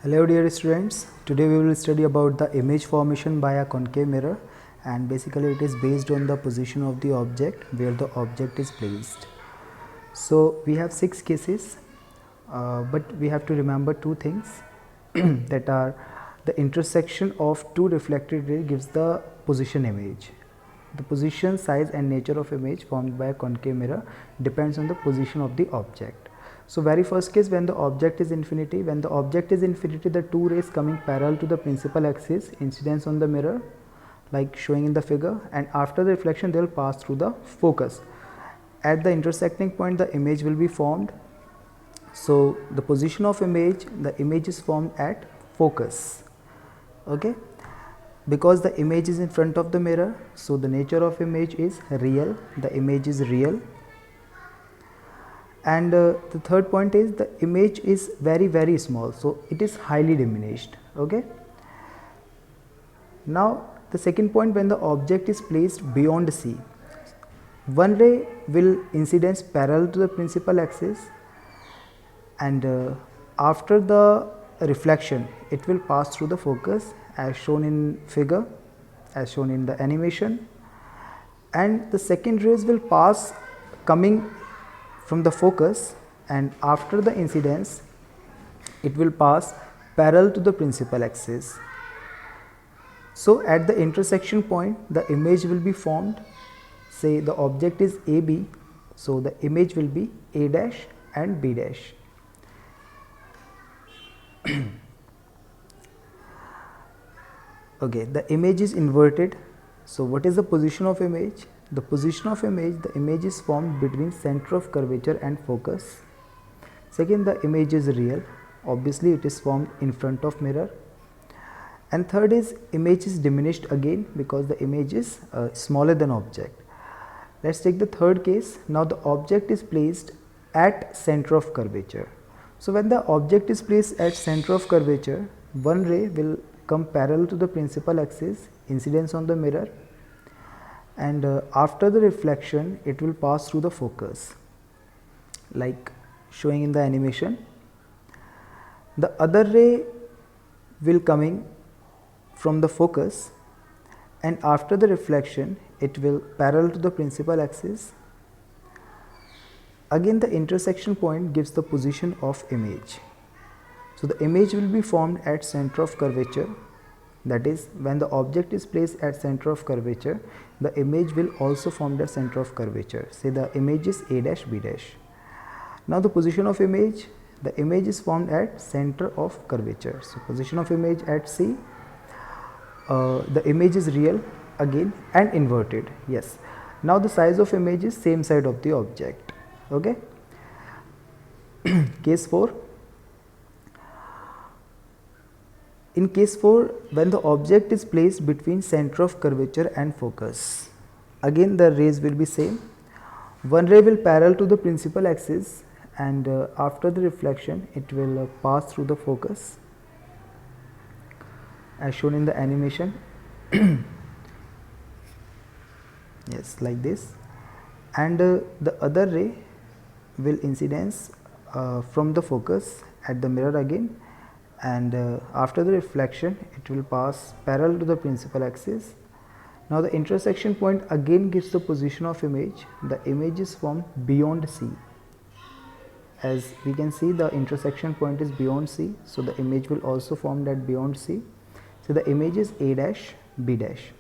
Hello dear students, today we will study about the image formation by a concave mirror, and basically it is based on the position of the object where the object is placed. So we have 6 cases, but we have to remember two things that are the intersection of two reflected rays gives the position image. The position, size and nature of image formed by a concave mirror depends on the position of the object. So very first case, when the object is infinity, the two rays coming parallel to the principal axis incidence on the mirror like showing in the figure, and after the reflection they will pass through the focus. At the intersecting point the image will be formed. So the position of image, the image is formed at focus, okay, because the image is in front of the mirror. So the nature of image is real, the image is real. And the third point is the image is very small, so it is highly diminished, okay. Now the second point, when the object is placed beyond C, one ray will incidence parallel to the principal axis, and after the reflection it will pass through the focus as shown in figure, as shown in the animation, and the second rays will pass coming from the focus, and after the incidence it will pass parallel to the principal axis. So at the intersection point the image will be formed. Say the object is AB, so the image will be A dash and B dash. Okay, the image is inverted. So what is the position of image? The position of image, the image is formed between center of curvature and focus. Second, the image is real, obviously it is formed in front of mirror. And third is image is diminished again because the image is smaller than object. Let's take the third case. Now the object is placed at center of curvature. So when the object is placed at center of curvature, one ray will come parallel to the principal axis, incidence on the mirror, and after the reflection it will pass through the focus like showing in the animation. The other ray will coming from the focus, and after the reflection it will parallel to the principal axis. Again the intersection point gives the position of image. So the image will be formed at center of curvature, that is when the object is placed at center of curvature the image will also form at center of curvature. Say the image is A dash B dash. Now the position of image, the image is formed at center of curvature. So position of image at C, the image is real again and inverted, yes. Now the size of image is same side of the object, okay. Case 4. In case 4, when the object is placed between center of curvature and focus, again the rays will be same. One ray will parallel to the principal axis, and after the reflection it will pass through the focus as shown in the animation. Yes, like this. And the other ray will incidence from the focus at the mirror again, and after the reflection it will pass parallel to the principal axis. Now the intersection point again gives the position of image. The image is formed beyond C. As we can see, the intersection point is beyond C, so the image will also form at beyond C. So the image is A dash B dash.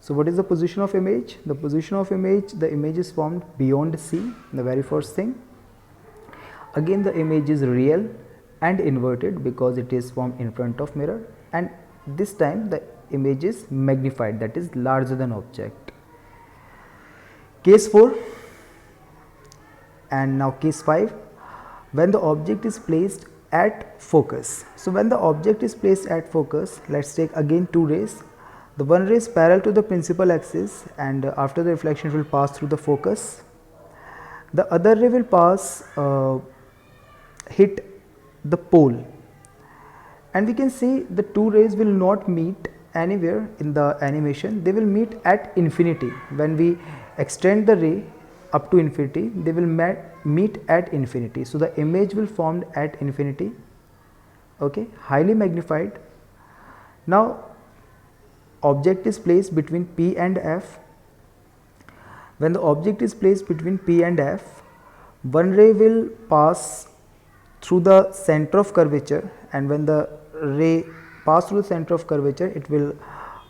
So what is the position of image? The position of image, the image is formed beyond C, the very first thing. Again the image is real and inverted because it is formed in front of mirror, and this time the image is magnified, that is larger than object. Case 4. And now case 5, when the object is placed at focus. So when the object is placed at focus, let's take again two rays. The one ray is parallel to the principal axis, and after the reflection it will pass through the focus. The other ray will pass hit the pole, and we can see the two rays will not meet anywhere in the animation. They will meet at infinity. When we extend the ray up to infinity, they will meet at infinity. So the image will form at infinity, okay, highly magnified. Now object is placed between P and F. When the object is placed between P and F, one ray will pass through the center of curvature, and when the ray pass through the center of curvature, it will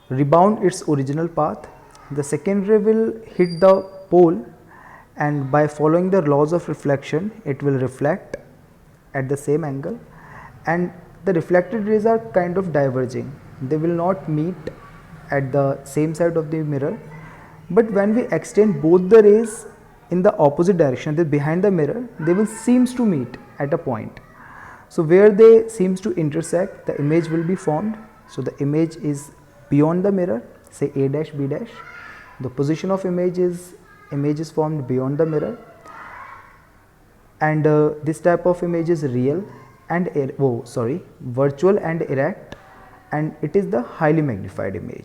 rebound its original path. The second ray will hit the pole, and by following the laws of reflection, it will reflect at the same angle, and the reflected rays are kind of diverging. They will not meet at the same side of the mirror, but when we extend both the rays in the opposite direction, they behind the mirror, they will seems to meet at a point. So where they seems to intersect, the image will be formed. So the image is beyond the mirror, say A dash B dash. The position of image is formed beyond the mirror, and this type of image is real and virtual and erect, and it is the highly magnified image.